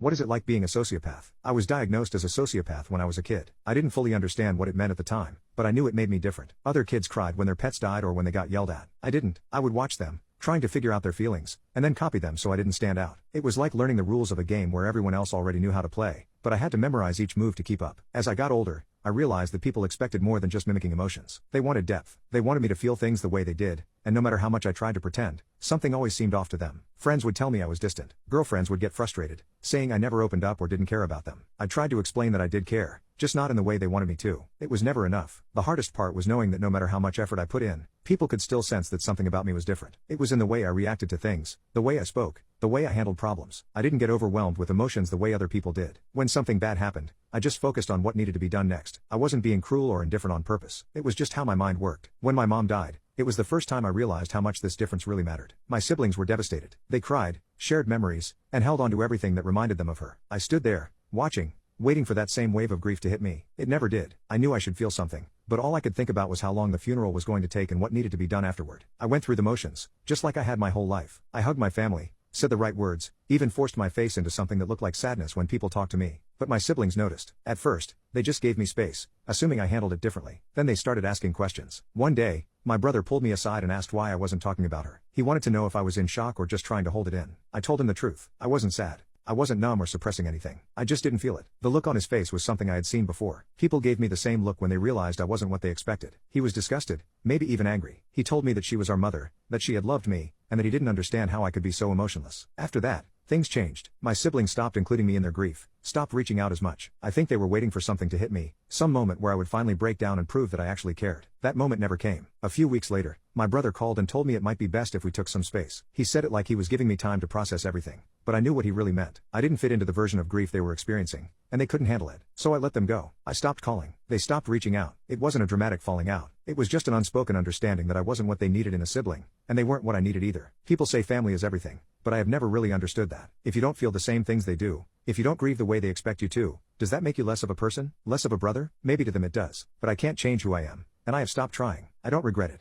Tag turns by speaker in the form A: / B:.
A: What is it like being a sociopath? I was diagnosed as a sociopath when I was a kid. I didn't fully understand what it meant at the time, but I knew it made me different. Other kids cried when their pets died or when they got yelled at. I didn't. I would watch them, trying to figure out their feelings, and then copy them so I didn't stand out. It was like learning the rules of a game where everyone else already knew how to play, but I had to memorize each move to keep up. As I got older, I realized that people expected more than just mimicking emotions. They wanted depth. They wanted me to feel things the way they did, and no matter how much I tried to pretend, something always seemed off to them. Friends would tell me I was distant. Girlfriends would get frustrated, saying I never opened up or didn't care about them. I tried to explain that I did care, just not in the way they wanted me to. It was never enough. The hardest part was knowing that no matter how much effort I put in, people could still sense that something about me was different. It was in the way I reacted to things, the way I spoke, the way I handled problems. I didn't get overwhelmed with emotions the way other people did. When something bad happened, I just focused on what needed to be done next. I wasn't being cruel or indifferent on purpose. It was just how my mind worked. When my mom died, it was the first time I realized how much this difference really mattered. My siblings were devastated. They cried, shared memories, and held on to everything that reminded them of her. I stood there, watching, waiting for that same wave of grief to hit me. It never did. I knew I should feel something, but all I could think about was how long the funeral was going to take and what needed to be done afterward. I went through the motions, just like I had my whole life. I hugged my family, said the right words, even forced my face into something that looked like sadness when people talked to me. But my siblings noticed. At first, they just gave me space, assuming I handled it differently. Then they started asking questions. One day, my brother pulled me aside and asked why I wasn't talking about her. He wanted to know if I was in shock or just trying to hold it in. I told him the truth. I wasn't sad. I wasn't numb or suppressing anything. I just didn't feel it. The look on his face was something I had seen before. People gave me the same look when they realized I wasn't what they expected. He was disgusted, maybe even angry. He told me that she was our mother, that she had loved me, and that he didn't understand how I could be so emotionless. After that, things changed. My siblings stopped including me in their grief, stopped reaching out as much. I think they were waiting for something to hit me, some moment where I would finally break down and prove that I actually cared. That moment never came. A few weeks later, my brother called and told me it might be best if we took some space. He said it like he was giving me time to process everything, but I knew what he really meant. I didn't fit into the version of grief they were experiencing, and they couldn't handle it. So I let them go. I stopped calling. They stopped reaching out. It wasn't a dramatic falling out. It was just an unspoken understanding that I wasn't what they needed in a sibling, and they weren't what I needed either. People say family is everything, but I have never really understood that. If you don't feel the same things they do, if you don't grieve the way they expect you to, does that make you less of a person? Less of a brother? Maybe to them it does. But I can't change who I am, and I have stopped trying. I don't regret it.